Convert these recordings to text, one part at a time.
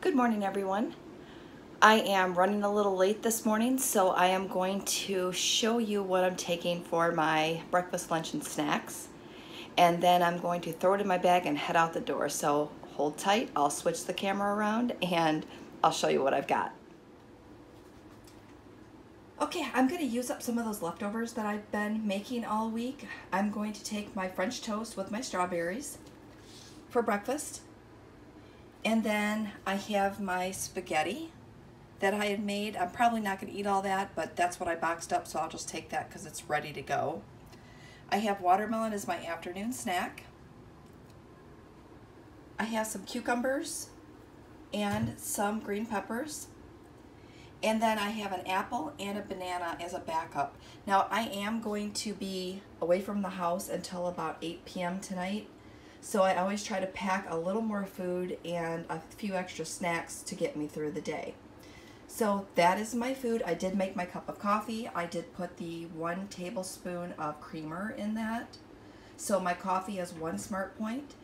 Good morning, everyone. I am running a little late this morning, so I am going to show you what I'm taking for my breakfast, lunch, and snacks. And then I'm going to throw it in my bag and head out the door. So hold tight, I'll switch the camera around and I'll show you what I've got. Okay, I'm going to use up some of those leftovers that I've been making all week. I'm going to take my French toast with my strawberries for breakfast. And then I have my spaghetti that I had made. I'm probably not going to eat all that, but that's what I boxed up, so I'll just take that because it's ready to go. I have watermelon as my afternoon snack. I have some cucumbers and some green peppers. And then I have an apple and a banana as a backup. Now I am going to be away from the house until about 8 p.m. tonight. So I always try to pack a little more food and a few extra snacks to get me through the day. So that is my food. I did make my cup of coffee. I did put the 1 tablespoon of creamer in that. So my coffee is 1 Smart Point.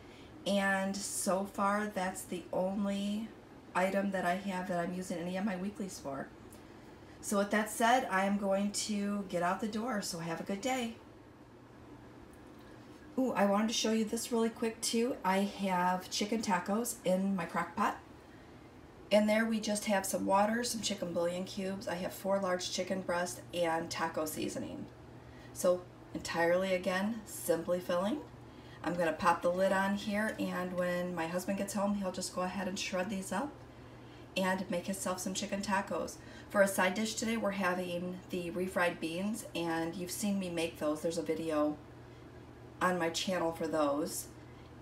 And so far that's the only item that I have that I'm using any of my weeklies for. So with that said, I am going to get out the door. So have a good day. Ooh, I wanted to show you this really quick too. I have chicken tacos in my crock pot. In there we just have some water, some chicken bouillon cubes. I have 4 large chicken breasts and taco seasoning. So entirely, again, simply filling. I'm going to pop the lid on here, and when my husband gets home, he'll just go ahead and shred these up and make himself some chicken tacos. For a side dish today, we're having the refried beans, and you've seen me make those. There's a video on my channel for those,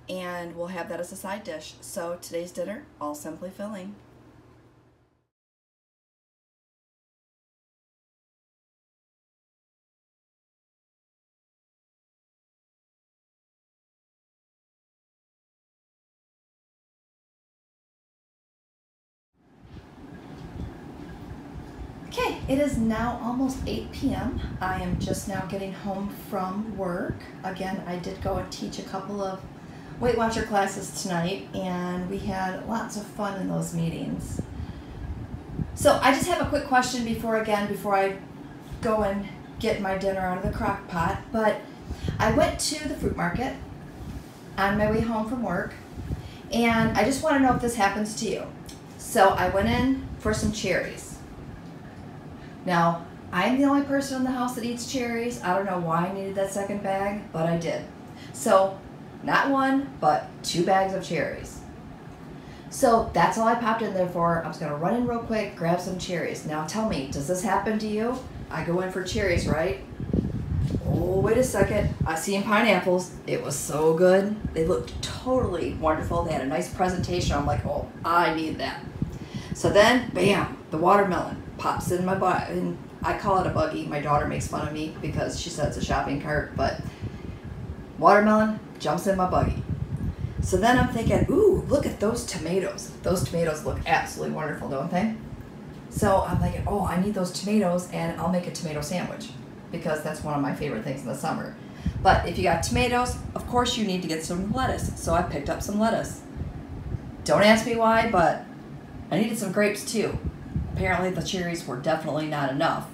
and we'll have that as a side dish. So today's dinner, all simply filling. Okay, it is now almost 8 p.m. I am just now getting home from work. Again, I did go and teach a couple of Weight Watcher classes tonight, and we had lots of fun in those meetings. So I just have a quick question before I go and get my dinner out of the crock pot. But I went to the fruit market on my way home from work, and I just want to know if this happens to you. So I went in for some cherries. Now, I'm the only person in the house that eats cherries. I don't know why I needed that second bag, but I did. So, not 1, but 2 bags of cherries. So, that's all I popped in there for. I was going to run in real quick, grab some cherries. Now, tell me, does this happen to you? I go in for cherries, right? Oh, wait a second. I see pineapples. It was so good. They looked totally wonderful. They had a nice presentation. I'm like, oh, I need that. So then, bam, the watermelon pops in my butt, and I call it a buggy. My daughter makes fun of me because she says it's a shopping cart, but watermelon jumps in my buggy. So then I'm thinking, ooh, look at those tomatoes. Those tomatoes look absolutely wonderful, don't they? So I'm thinking, oh, I need those tomatoes, and I'll make a tomato sandwich because that's one of my favorite things in the summer. But if you got tomatoes, of course you need to get some lettuce. So I picked up some lettuce. Don't ask me why, but I needed some grapes too. Apparently the cherries were definitely not enough.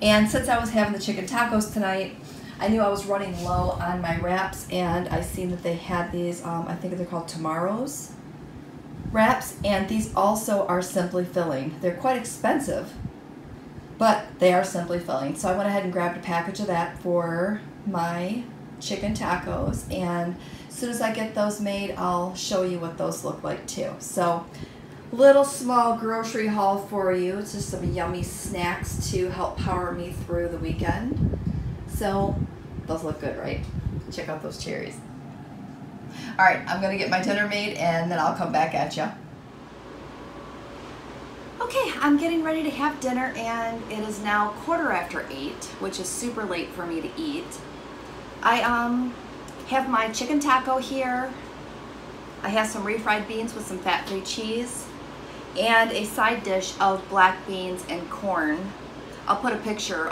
And since I was having the chicken tacos tonight, I knew I was running low on my wraps, and I seen that they had these, I think they're called Tomorrow's wraps, and these also are simply filling. They're quite expensive, but they are simply filling. So I went ahead and grabbed a package of that for my chicken tacos, and as soon as I get those made, I'll show you what those look like too. So little small grocery haul for you. It's just some yummy snacks to help power me through the weekend. So those look good, right? Check out those cherries. All right, I'm gonna get my dinner made and then I'll come back at you. Okay, I'm getting ready to have dinner, and it is now 8:15, which is super late for me to eat. I have my chicken taco here. I have some refried beans with some fat-free cheese, and a side dish of black beans and corn. I'll put a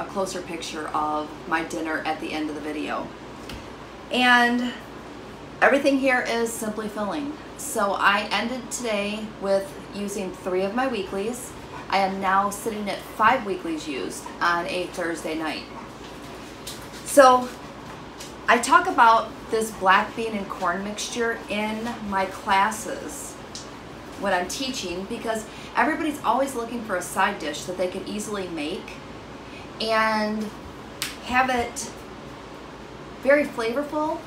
closer picture of my dinner at the end of the video. And Everything here is simply filling. So I ended today with using 3 of my weeklies. I am now sitting at 5 weeklies used on a Thursday night. So I talk about this black bean and corn mixture in my classes when I'm teaching, because everybody's always looking for a side dish that they can easily make and have it very flavorful,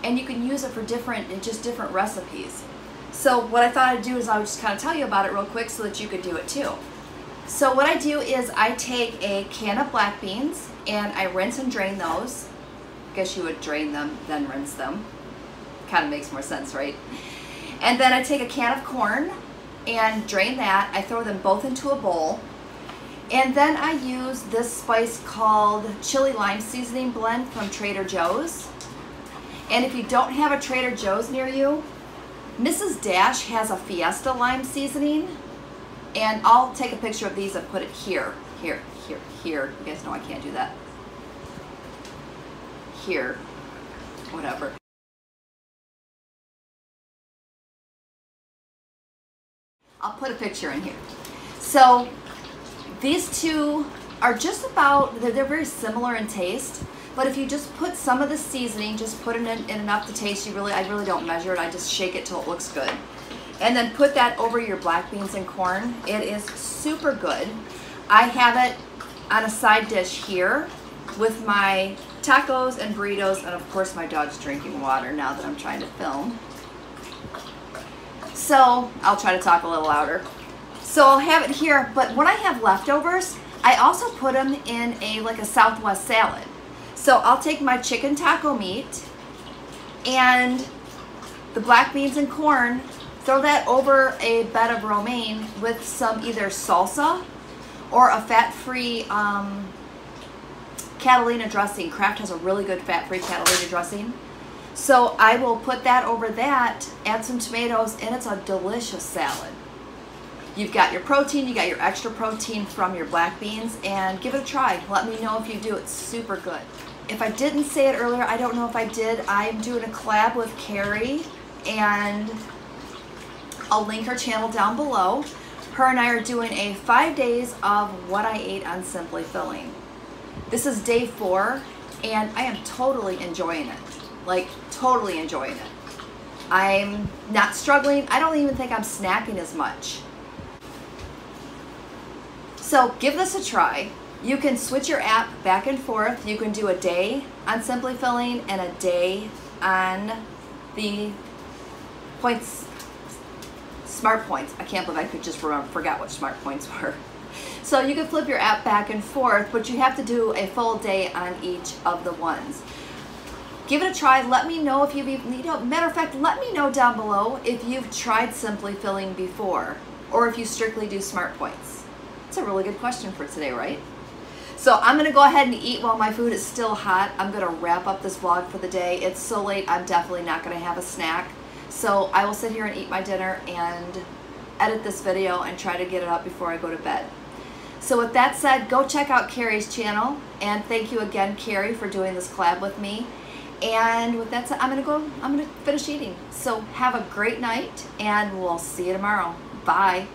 and you can use it for different recipes. So what I thought I'd do is I would just kind of tell you about it real quick so that you could do it too. So what I do is I take a can of black beans and I rinse and drain those. I guess you would drain them, then rinse them. Kind of makes more sense, right? And then I take a can of corn and drain that. I throw them both into a bowl. And then I use this spice called chili lime seasoning blend from Trader Joe's. And if you don't have a Trader Joe's near you, Mrs. Dash has a Fiesta lime seasoning. And I'll take a picture of these and put it here. Here. You guys know I can't do that. Here. Whatever. I'll put a picture in here. So these two are just about, they're very similar in taste, but if you just put some of the seasoning, just put it in enough to taste, I really don't measure it, I just shake it till it looks good. And then put that over your black beans and corn. It is super good. I have it on a side dish here with my tacos and burritos, and of course my dog's drinking water now that I'm trying to film. So I'll try to talk a little louder. So I'll have it here, but when I have leftovers, I also put them in like a Southwest salad. So I'll take my chicken taco meat and the black beans and corn, throw that over a bed of romaine with some either salsa or a fat-free Catalina dressing. Kraft has a really good fat-free Catalina dressing. So I will put that over that, add some tomatoes, and it's a delicious salad. You've got your protein, you got your extra protein from your black beans, and give it a try. Let me know if you do. It's super good. If I didn't say it earlier, I don't know if I did, I'm doing a collab with Carrie, and I'll link her channel down below. Her and I are doing a 5 days of what I ate on Simply Filling. This is day 4, and I am totally enjoying it. Like, totally enjoying it. I'm not struggling. I don't even think I'm snacking as much. So give this a try. You can switch your app back and forth. You can do a day on Simply Filling and a day on the points, Smart Points. I can't believe I could just forgot what Smart Points were. So you can flip your app back and forth, but you have to do a full day on each of the ones. Give it a try. Let me know if you've, matter of fact, let me know down below if you've tried Simply Filling before, or if you strictly do Smart Points. It's a really good question for today, right? So I'm gonna go ahead and eat while my food is still hot. I'm gonna wrap up this vlog for the day. It's so late, I'm definitely not gonna have a snack. So I will sit here and eat my dinner and edit this video and try to get it up before I go to bed. So with that said, go check out Carrie's channel, and thank you again, Carrie, for doing this collab with me. And with that said, I'm gonna finish eating. So have a great night, and we'll see you tomorrow. Bye.